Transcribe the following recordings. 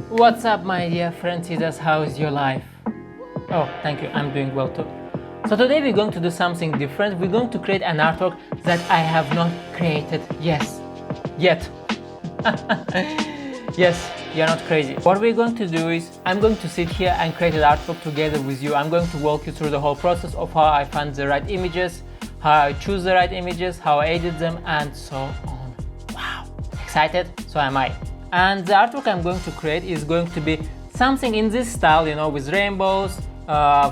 What's up, my dear friends? How is your life? Oh, thank you. I'm doing well too. So today we're going to do something different. We're going to create an artwork that I have not created yet. Yes, you're not crazy. What we're going to do is I'm going to sit here and create an artwork together with you. I'm going to walk you through the whole process of how I find the right images, how I choose the right images, how I edit them, and so on. Wow, excited? So am I. And the artwork I'm going to create is going to be something in this style, you know, with rainbows,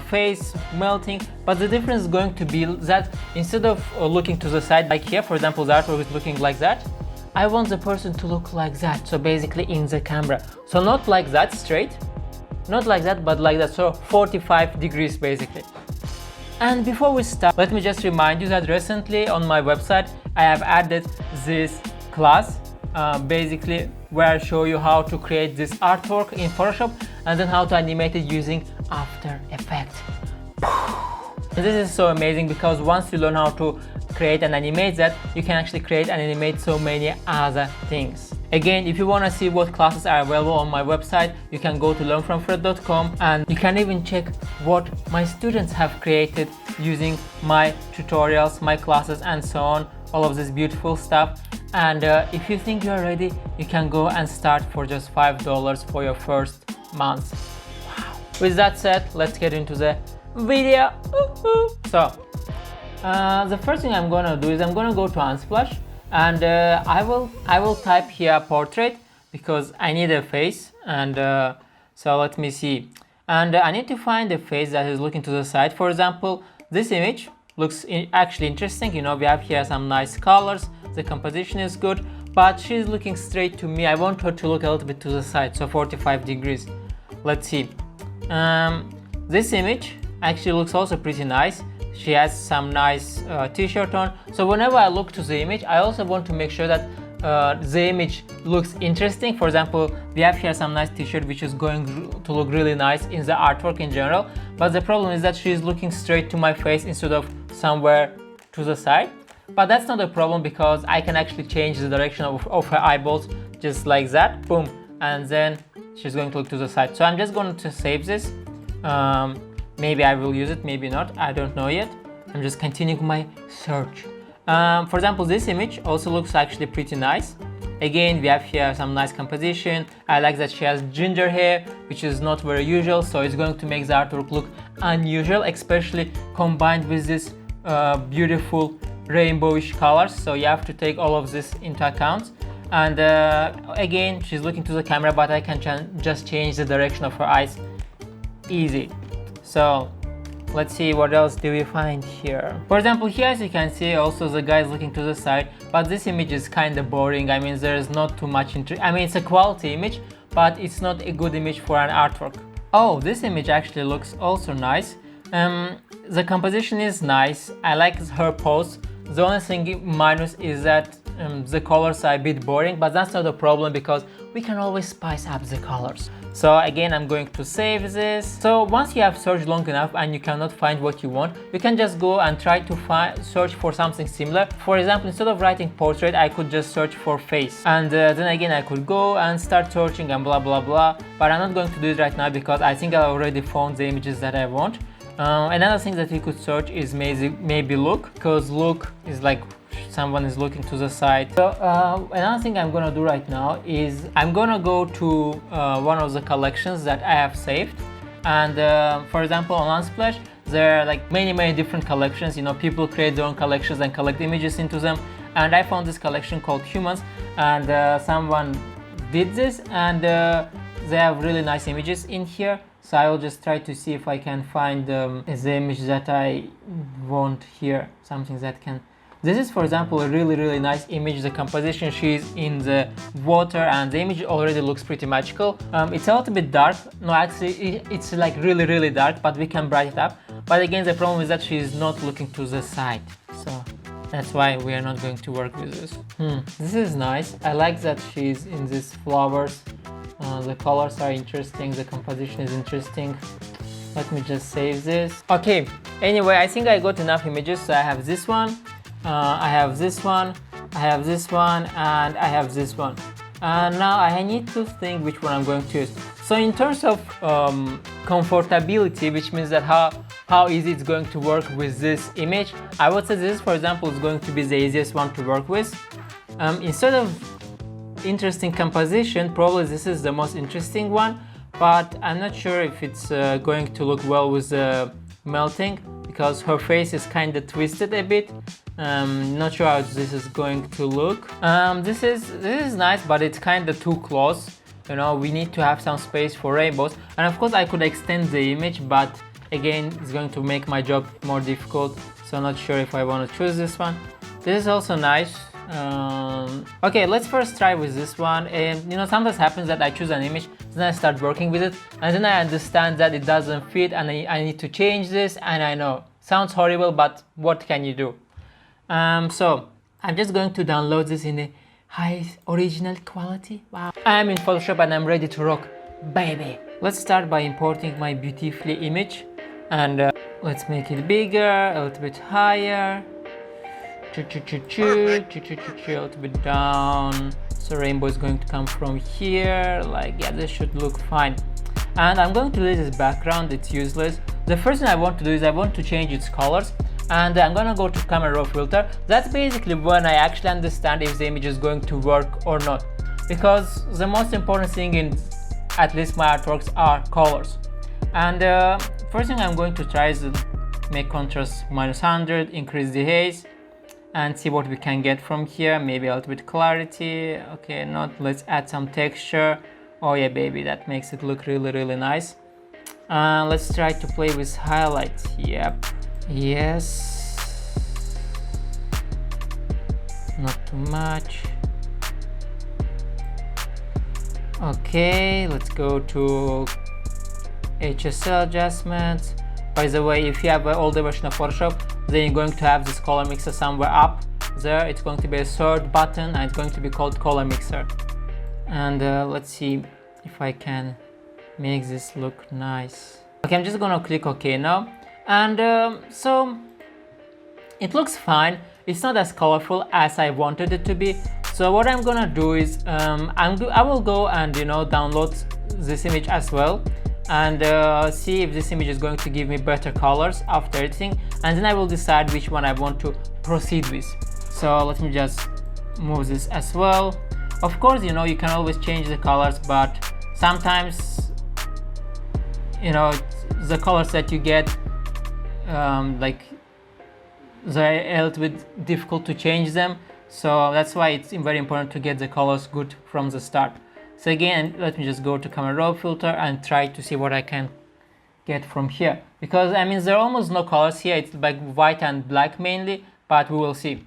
face melting, but the difference is going to be that instead of looking to the side, like here, for example, the artwork is looking like that, I want the person to look like that, so basically in the camera. So not like that straight, not like that, but like that, so 45 degrees basically. And before we start, let me just remind you that recently on my website I have added this class, basically where I show you how to create this artwork in Photoshop and then how to animate it using After Effects. This is so amazing because once you learn how to create and animate that, you can actually create and animate so many other things. Again, if you want to see what classes are available on my website, you can go to learnfromfred.com and you can even check what my students have created using my tutorials, my classes, and so on, all of this beautiful stuff. And if you think you're ready, you can go and start for just $5 for your first month. Wow. With that said, let's get into the video. So the first thing I'm gonna do is I'm gonna go to Unsplash, and I will type here portrait because I need a face. And so let me see, and I need to find a face that is looking to the side. For example, this image looks actually interesting. You know, we have here some nice colors, the composition is good, but she's looking straight to me. I want her to look a little bit to the side, so 45 degrees. Let's see. This image actually looks also pretty nice. She has some nice t-shirt on, so whenever I look to the image, I also want to make sure that the image looks interesting. For example, we have here some nice t-shirt which is going to look really nice in the artwork in general, but the problem is that she is looking straight to my face instead of somewhere to the side. But that's not a problem because I can actually change the direction of her eyeballs just like that, boom, and then she's going to look to the side. So I'm just going to save this. Maybe I will use it, maybe not, I don't know yet. I'm just continuing my search. For example, this image also looks actually pretty nice. Again, we have here some nice composition. I like that she has ginger hair, which is not very usual, so it's going to make the artwork look unusual, especially combined with this beautiful rainbowish colors. So you have to take all of this into account. And again, she's looking to the camera, but I can just change the direction of her eyes. Easy. So let's see what else do we find here. For example, here as you can see, also the guy is looking to the side, but this image is kind of boring. I mean, there is not too much interest. I mean, it's a quality image, but it's not a good image for an artwork. Oh, this image actually looks also nice. The composition is nice. I like her pose. The only thing minus is that the colors are a bit boring, but that's not a problem because we can always spice up the colors. So again, I'm going to save this. So once you have searched long enough and you cannot find what you want, you can just go and try to search for something similar. For example, instead of writing portrait, I could just search for face, and then again I could go and start searching and blah blah blah, but I'm not going to do it right now because I think I already found the images that I want. Another thing that you could search is maybe look, because look is like someone is looking to the side. So another thing I'm gonna do right now is I'm gonna go to one of the collections that I have saved, and for example on Unsplash there are like many different collections. You know, people create their own collections and collect images into them, and I found this collection called Humans, and someone did this, and they have really nice images in here. So I will just try to see if I can find the image that I want here, something that can. This is, for example, a really nice image. The composition, she's in the water, and the image already looks pretty magical. It's a little bit dark. No, actually, it's like really dark, but we can brighten it up. But again, the problem is that she's not looking to the side. So that's why we are not going to work with this. This is nice. I like that she's in these flowers. The colors are interesting, the composition is interesting. Let me just save this. Okay, anyway, I think I got enough images. So I have this one, I have this one, I have this one, and I have this one. Now I need to think which one I'm going to use. So in terms of comfortability, which means that how easy it's going to work with this image, I would say this, for example, is going to be the easiest one to work with. Instead of interesting composition, probably this is the most interesting one, but I'm not sure if it's going to look well with the melting, because her face is kind of twisted a bit. Not sure how this is going to look. This is nice, but it's kind of too close. You know, we need to have some space for rainbows, and of course I could extend the image, but again it's going to make my job more difficult, so I'm not sure if I want to choose this one. This is also nice. Okay, let's first try with this one. And you know, sometimes happens that I choose an image, then I start working with it, and then I understand that it doesn't fit, and I need to change this, and I know sounds horrible, but what can you do? So I'm just going to download this in a high original quality. Wow, I'm in Photoshop and I'm ready to rock, baby. Let's start by importing my beautifully image, and let's make it bigger, a little bit higher, a little bit down. So rainbow is going to come from here, like, yeah, this should look fine. And I'm going to delete this background, it's useless. The first thing I want to do is I want to change its colors, and I'm gonna go to camera raw filter. That's basically when I actually understand if the image is going to work or not, because the most important thing in at least my artworks are colors. And first thing I'm going to try is make contrast -100, increase the haze, and see what we can get from here. Maybe a little bit clarity. Okay, not, let's add some texture. Oh yeah, baby, that makes it look really nice. Let's try to play with highlights. Yep. Yes, not too much. Okay, let's go to HSL adjustments. By the way, if you have an older version of Photoshop, then you're going to have this color mixer somewhere up there. It's going to be a third button, and it's going to be called color mixer. And let's see if I can make this look nice. Okay, I'm just gonna click OK now. And so it looks fine. It's not as colorful as I wanted it to be. So what I'm gonna do is I will go and, you know, download this image as well, and see if this image is going to give me better colors after editing, and then I will decide which one I want to proceed with. So let me just move this as well. Of course, you know, you can always change the colors, but sometimes, you know, the colors that you get, like, they're a little bit difficult to change them, so that's why it's very important to get the colors good from the start. So again, let me just go to camera raw filter and try to see what I can get from here, because I mean there are almost no colors here. It's like white and black mainly, but we will see.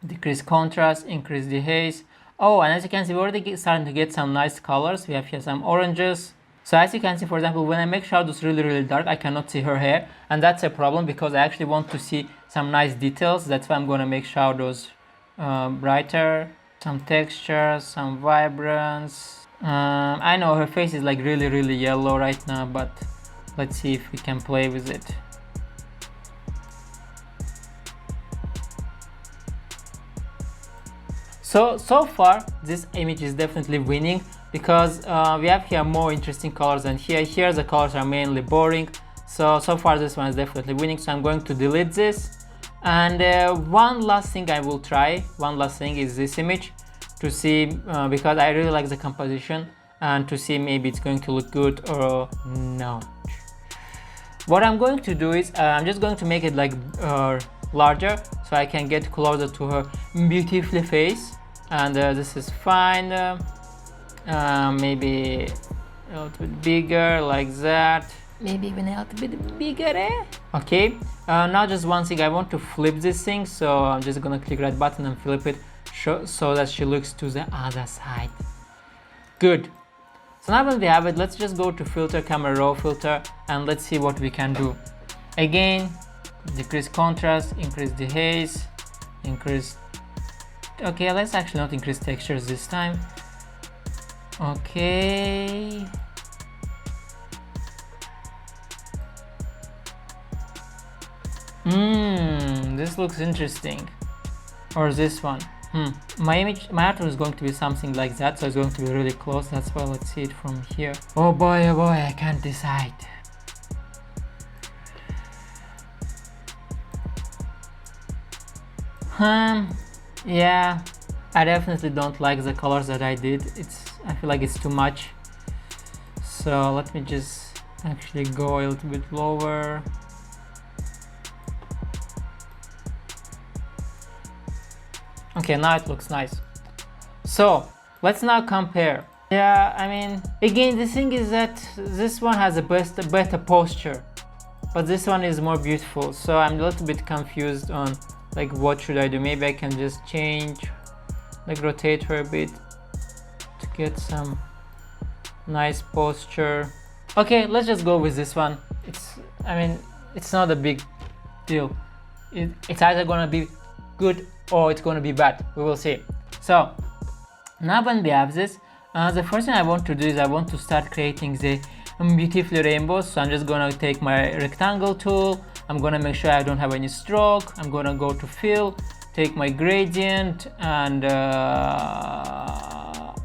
Decrease contrast, increase the haze. Oh, and as you can see, we're already starting to get some nice colors. We have here some oranges. So as you can see, for example, when I make shadows really dark, I cannot see her hair, and that's a problem because I actually want to see some nice details. That's why I'm going to make shadows brighter, some texture, some vibrance. I know her face is like really yellow right now, but let's see if we can play with it. So far this image is definitely winning, because we have here more interesting colors than here. Here the colors are mainly boring. So far this one is definitely winning. So I'm going to delete this. And one last thing I will try, one last thing is this image, to see, because I really like the composition, and to see maybe it's going to look good or no. What I'm going to do is I'm just going to make it like larger, so I can get closer to her beautiful face. And this is fine. Maybe a little bit bigger, like that. Maybe even a little bit bigger, eh? Okay, now just one thing, I want to flip this thing, so I'm just gonna click right button and flip it so that she looks to the other side. Good. So now that we have it, let's just go to filter, camera raw filter, and let's see what we can do. Again, decrease contrast, increase the haze, increase. Okay, let's actually not increase textures this time. Okay. This looks interesting. Or this one. My artwork is going to be something like that, so it's going to be really close. That's why let's see it from here. Oh boy, I can't decide. Yeah, I definitely don't like the colors that I did. I feel like it's too much. So let me just actually go a little bit lower. Okay, now it looks nice. So let's now compare. Yeah, I mean, again, the thing is that this one has a better posture, but this one is more beautiful. So I'm a little bit confused on like what should I do. Maybe I can just change, like rotate her a bit to get some nice posture. Okay, let's just go with this one. It's not a big deal. It's either gonna be good or it's gonna be bad. We will see. So now when we have this, the first thing I want to do is I want to start creating the beautiful rainbows. So I'm just gonna take my rectangle tool. I'm gonna make sure I don't have any stroke. I'm gonna go to fill, take my gradient, and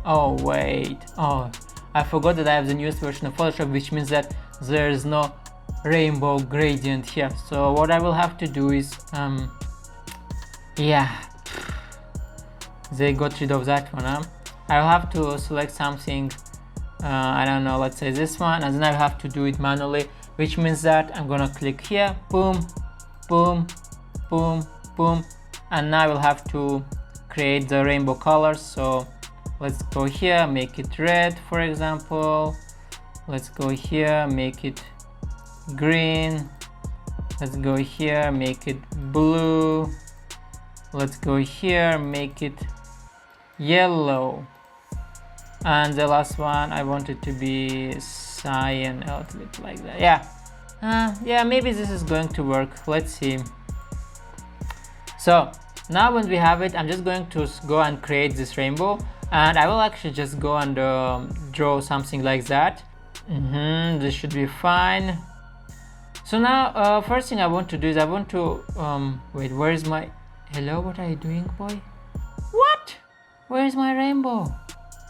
oh wait, I forgot that I have the newest version of Photoshop, which means that there is no rainbow gradient here. So what I will have to do is yeah, they got rid of that one. I'll have to select something, I don't know, let's say this one, and then I'll have to do it manually, which means that I'm gonna click here, boom, boom, boom, boom, and now I will have to create the rainbow colors. So let's go here, make it red, for example. Let's go here, make it green. Let's go here, make it blue. Let's go here, make it yellow. And the last one, I want it to be cyan, a little bit like that. Yeah, maybe this is going to work. Let's see. So now when we have it, I'm just going to go and create this rainbow, and I will actually just go and draw something like that. This should be fine. So now first thing I want to do is I want to wait, where is my hello, what are you doing, boy? What? Where is my rainbow?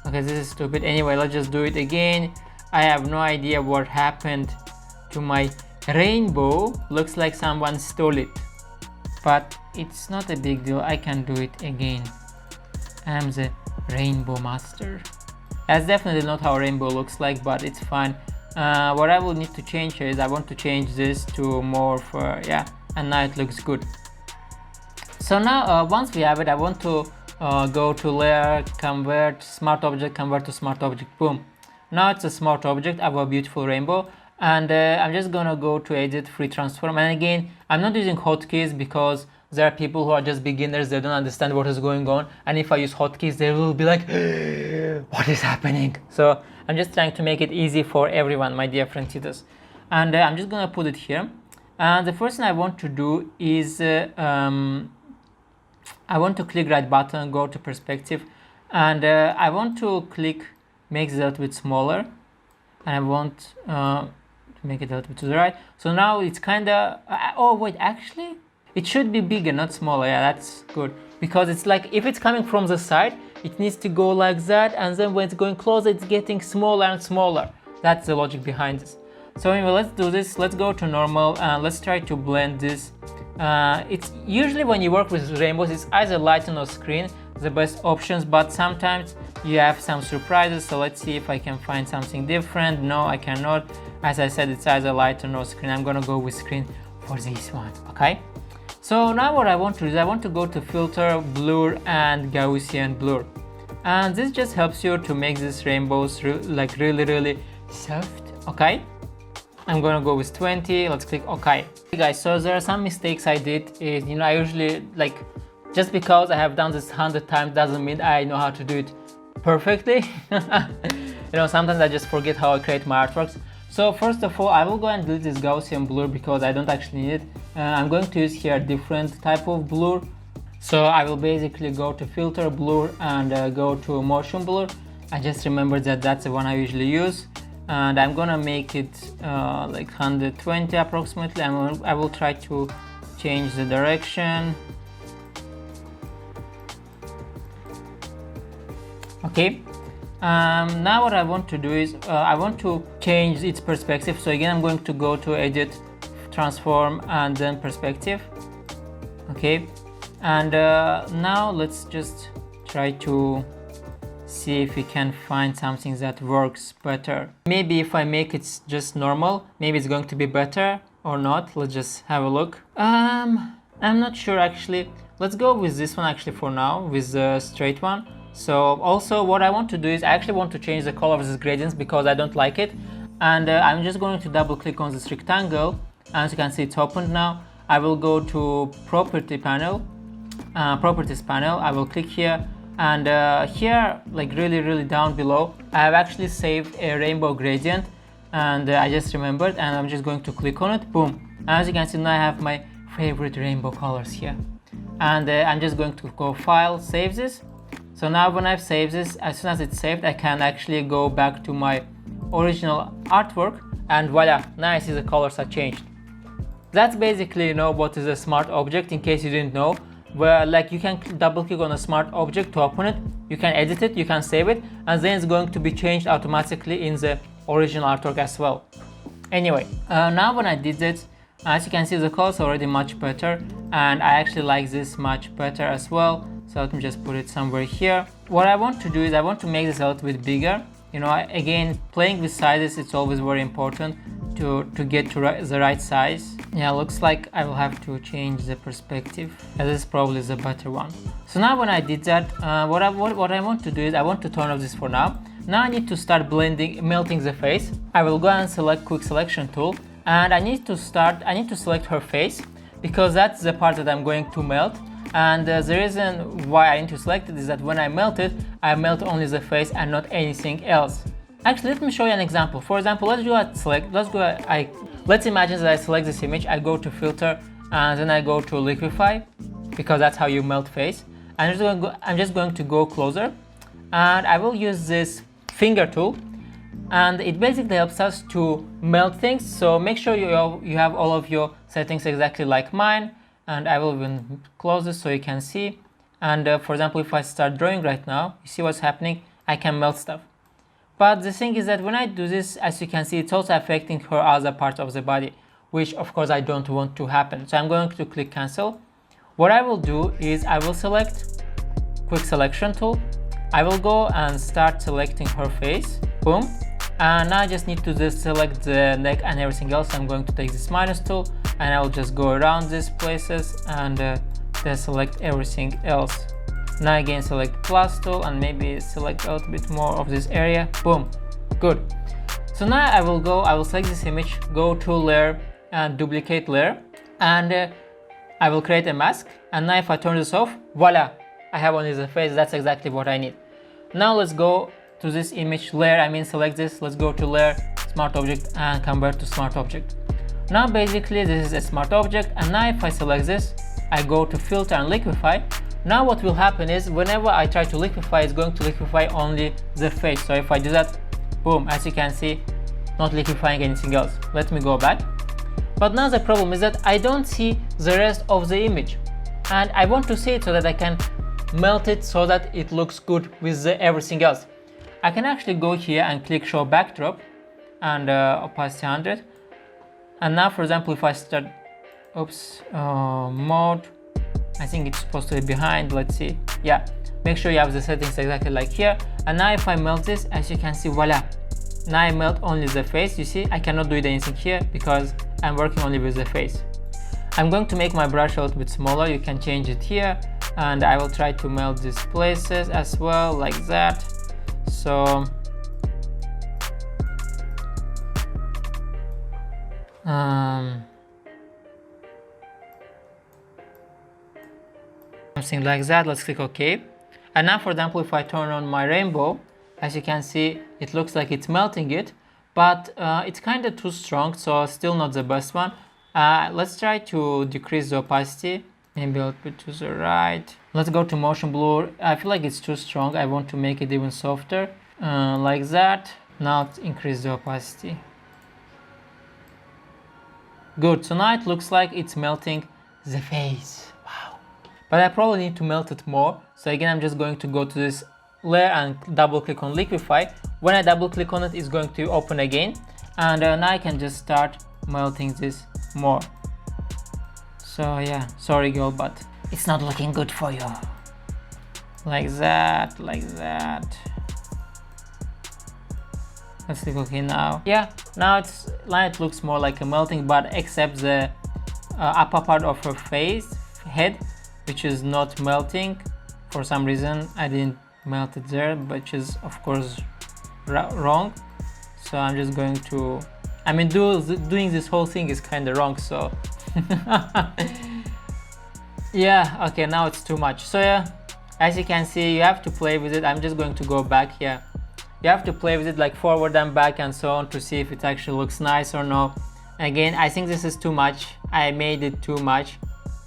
Okay, this is stupid. Anyway, let's just do it again. I have no idea what happened to my rainbow. Looks like someone stole it, but it's not a big deal. I can do it again. I'm the rainbow master. That's definitely not how rainbow looks like, but it's fine. What I will need to change here is I want to change this to more for, yeah, and now it looks good. So now once we have it, I want to go to layer, convert, smart object, convert to smart object, boom. Now it's a smart object, I have a beautiful rainbow, and I'm just gonna go to edit, free transform, and again, I'm not using hotkeys because there are people who are just beginners, they don't understand what is going on, and if I use hotkeys, they will be like, what is happening? So I'm just trying to make it easy for everyone, my dear friend tutors. And I'm just gonna put it here. And the first thing I want to do is I want to click right button, go to perspective, and I want to click make it a little bit smaller, and I want to make it a little bit to the right. So now it's kind of oh wait, actually it should be bigger, not smaller. Yeah, that's good, because it's like if it's coming from the side, it needs to go like that, and then when it's going closer, it's getting smaller and smaller. That's the logic behind this. So anyway, let's do this. Let's go to normal and let's try to blend this. It's usually when you work with rainbows, it's either lighten or screen, the best options, but sometimes you have some surprises. So let's see if I can find something different. No, I cannot. As I said, it's either lighten or screen. I'm gonna go with screen for this one, okay? So now what I want to do is I want to go to filter, blur, and Gaussian blur, and this just helps you to make these rainbows like really soft, okay? I'm gonna go with 20. Let's click OK. Hey guys, so there are some mistakes I did. Is, I usually, like, just because I have done this 100 times doesn't mean I know how to do it perfectly. Sometimes I just forget how I create my artworks. So first of all, I will go and delete this Gaussian blur because I don't actually need it. I'm going to use here a different type of blur. So I will basically go to filter, blur, and go to motion blur. I just remembered that that's the one I usually use. And I'm gonna make it like 120 approximately. I will try to change the direction. Okay. Now what I want to do is I want to change its perspective. So again, I'm going to go to edit, transform, and then perspective. Okay, and now let's just try to see if we can find something that works better. Maybe if I make it just normal, maybe it's going to be better or not. Let's just have a look. I'm not sure actually. Let's go with this one actually for now, with the straight one. So also what I want to do is I actually want to change the color of this gradients because I don't like it. And I'm just going to double click on this rectangle. As you can see, it's opened now. I will go to properties panel. I will click here, and here, like really down below, I have actually saved a rainbow gradient, and I just remembered, and I'm just going to click on it. Boom. As you can see, now I have my favorite rainbow colors here, and I'm just going to go file, save this. So now when I've saved this, as soon as it's saved, I can actually go back to my original artwork, and voila, now I see the colors are changed. That's basically, you know, what is a smart object, in case you didn't know. Where like you can double click on a smart object to open it, you can edit it, you can save it, and then it's going to be changed automatically in the original artwork as well. Anyway, now when I did it, as you can see, the colors are already much better, and I actually like this much better as well. So let me just put it somewhere here. What I want to do is I want to make this a little bit bigger. You know, again, playing with sizes, it's always very important to get to the right size. Yeah, looks like I will have to change the perspective, as this is probably the better one. So now when I did that, what I want to do is I want to turn off this for now. Now I need to start melting the face. I will go and select quick selection tool, and I need to select her face, because that's the part that I'm going to melt. And the reason why I need to select it is that when I melt it, I melt only the face and not anything else. Actually, let me show you an example. For example, let's imagine that I select this image, I go to filter, and then I go to liquify, because that's how you melt face. I'm just going to go closer, and I will use this finger tool, and it basically helps us to melt things. So make sure you have all of your settings exactly like mine, and I will even close this so you can see. And for example, if I start drawing right now, you see what's happening, I can melt stuff. But the thing is that when I do this, as you can see, it's also affecting her other parts of the body, which of course I don't want to happen. So I'm going to click cancel. What I will do is I will select quick selection tool. I will go and start selecting her face. Boom. And now I just need to just select the neck and everything else. I'm going to take this minus tool, and I will just go around these places and then select everything else. Now again, select plus tool and maybe select a little bit more of this area. Boom. Good. So now I will select this image, go to layer and duplicate layer, and I will create a mask. And now if I turn this off, voila, I have only the face. That's exactly what I need. Now let's go to this image layer, select this, let's go to layer, smart object, and convert to smart object. Now basically this is a smart object, and now if I select this, I go to filter and liquify. Now what will happen is whenever I try to liquify, it's going to liquify only the face. So if I do that, boom, as you can see, not liquifying anything else. Let me go back. But now the problem is that I don't see the rest of the image, and I want to see it so that I can melt it so that it looks good with everything else. I can actually go here and click show backdrop and opacity 100. And now for example, if I start mode, I think it's supposed to be behind. Let's see. Yeah, make sure you have the settings exactly like here. And now if I melt this, as you can see, voila, now I melt only the face. You see, I cannot do anything here because I'm working only with the face. I'm going to make my brush a little bit smaller. You can change it here, and I will try to melt these places as well, like that. So something like that. Let's click OK. And now for example, if I turn on my rainbow, as you can see, it looks like it's melting it, but it's kind of too strong, so still not the best one. Let's try to decrease the opacity, maybe a little bit to the right. Let's go to motion blur. I feel like it's too strong. I want to make it even softer, like that. Now let's increase the opacity. Good, so now it looks like it's melting the face. Wow. But I probably need to melt it more. So again, I'm just going to go to this layer and double click on Liquify. When I double click on it, it's going to open again, and now I can just start melting this more. So yeah, sorry girl, but it's not looking good for you. Like that, like that. Let's click OK now. Yeah, now it looks more like a melting, but except the upper part of her head, which is not melting. For some reason I didn't melt it there, which is of course wrong. So I'm just going to, I mean, doing this whole thing is kind of wrong, so yeah, okay, now it's too much. So yeah, as you can see, you have to play with it. I'm just going to go back here. You have to play with it like forward and back and so on to see if it actually looks nice or no. Again, I think this is too much. I made it too much.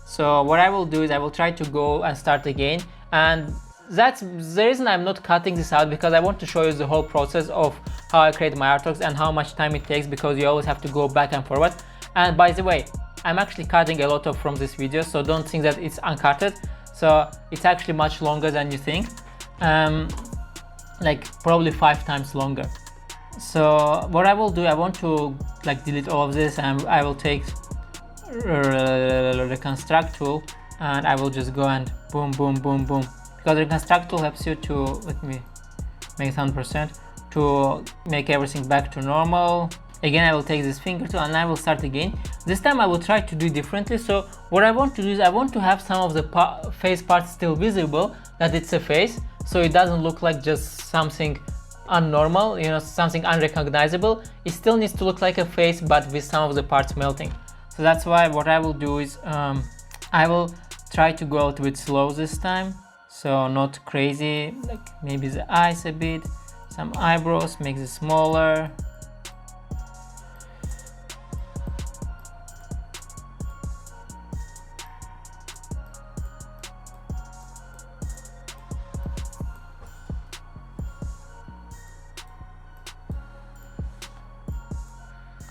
So what I will do is I will try to go and start again, and that's the reason I'm not cutting this out, because I want to show you the whole process of how I create my artworks and how much time it takes, because you always have to go back and forward. And by the way, I'm actually cutting a lot from this video, so don't think that it's uncutted. So it's actually much longer than you think, like probably 5 times longer. So what I will do, I want to like delete all of this, and I will take reconstruct tool, and I will just go and boom boom boom boom, because reconstruct tool helps you to, let me make 100%, to make everything back to normal. Again, I will take this finger tool and I will start again. This time I will try to do it differently. So what I want to do is I want to have some of the face parts still visible, that it's a face, so it doesn't look like just something unnormal, you know, something unrecognizable. It still needs to look like a face, but with some of the parts melting. So that's why what I will do is I will try to go a little bit slow this time, so not crazy, like maybe the eyes a bit, some eyebrows, make it smaller.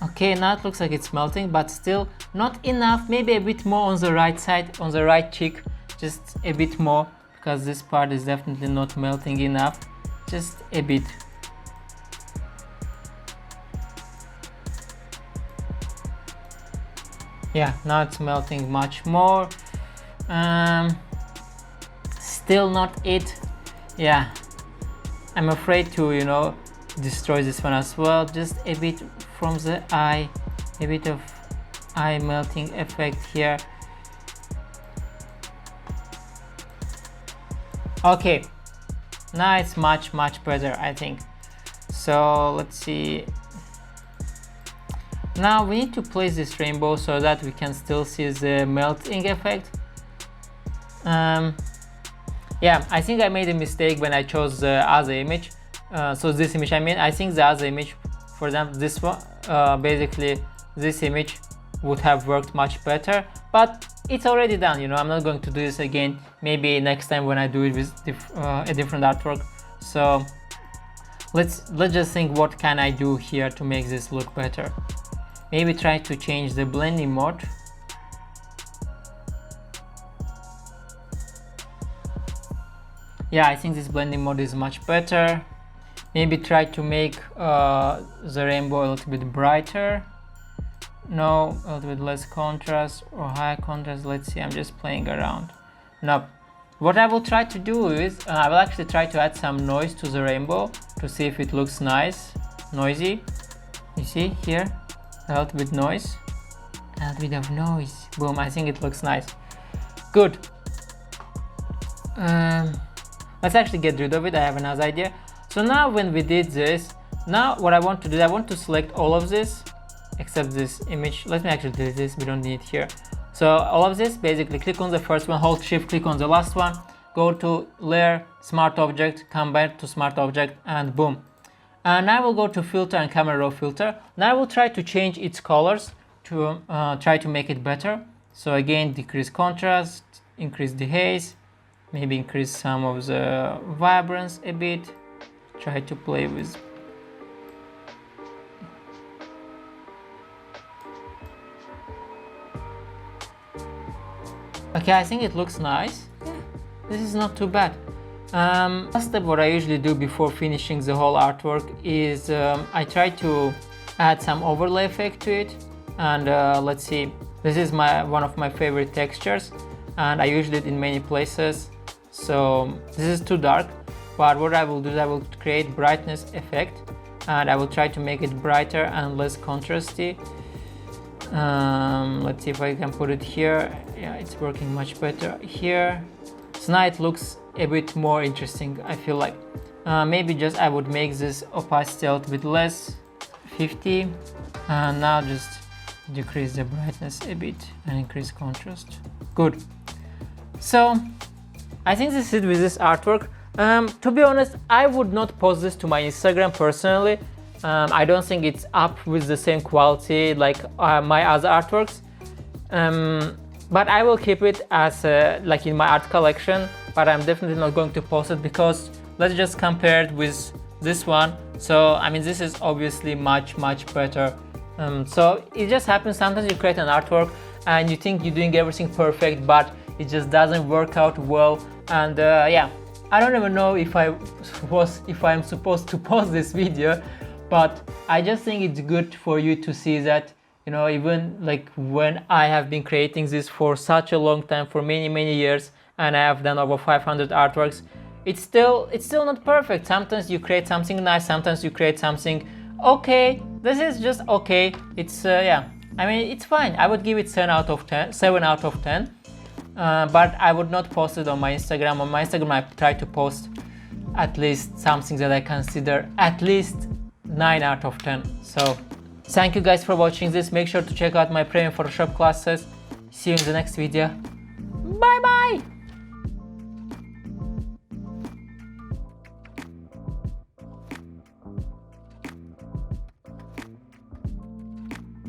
Okay, now it looks like it's melting, but still not enough. Maybe a bit more on the right side, on the right cheek, just a bit more, because this part is definitely not melting enough. Just a bit. Yeah, now it's melting much more. Still not it. Yeah, I'm afraid to, you know, destroy this one as well. Just a bit from the eye, a bit of eye melting effect here. Okay, now it's much better, I think. So let's see. Now we need to place this rainbow so that we can still see the melting effect. Yeah, I think I made a mistake when I chose the other image. So this image, I think the other image, for example this one, basically this image would have worked much better, but it's already done, you know. I'm not going to do this again, maybe next time when I do it with a different artwork. So let's just think, what can I do here to make this look better? Maybe try to change the blending mode. Yeah, I think this blending mode is much better. Maybe try to make the rainbow a little bit brighter. No, a little bit less contrast or high contrast. Let's see, I'm just playing around. Now, what I will try to do is I will actually try to add some noise to the rainbow to see if it looks nice, noisy. You see here, a little bit noise, a little bit of noise. Boom, I think it looks nice. Good. Let's actually get rid of it. I have another idea. So now when we did this, now what I want to do, I want to select all of this except this image. Let me actually delete this, we don't need it here. So all of this, basically click on the first one, hold shift, click on the last one, go to layer, smart object, come back to smart object, and boom. And I will go to filter and camera raw filter. Now I will try to change its colors to try to make it better. So again, decrease contrast, increase the haze, maybe increase some of the vibrance a bit. Try to play with. Okay, I think it looks nice. Yeah, this is not too bad. Last step what I usually do before finishing the whole artwork is I try to add some overlay effect to it, and let's see, this is one of my favorite textures, and I use it in many places. So this is too dark, but what I will do is I will create brightness effect, and I will try to make it brighter and less contrasty. Let's see if I can put it here. Yeah, it's working much better here. So now it looks a bit more interesting, I feel like. Maybe just I would make this opacity a little bit less, 50, and now just decrease the brightness a bit and increase contrast. Good. So I think this is it with this artwork. To be honest, I would not post this to my Instagram personally. I don't think it's up with the same quality like my other artworks. But I will keep it as like in my art collection, but I'm definitely not going to post it because let's just compare it with this one. So I mean, this is obviously much better. So it just happens sometimes you create an artwork and you think you're doing everything perfect, but it just doesn't work out well. And yeah, I don't even know if I'm supposed to post this video, but I just think it's good for you to see that, you know, even like when I have been creating this for such a long time, for many years, and I have done over 500 artworks, it's still not perfect. Sometimes you create something nice, sometimes you create something okay. This is just okay. It's yeah, I mean, it's fine. I would give it 7 out of 10. But I would not post it on my Instagram. On my Instagram, I try to post at least something that I consider at least 9 out of 10. So thank you guys for watching this. Make sure to check out my premium Photoshop classes. See you in the next video. Bye bye.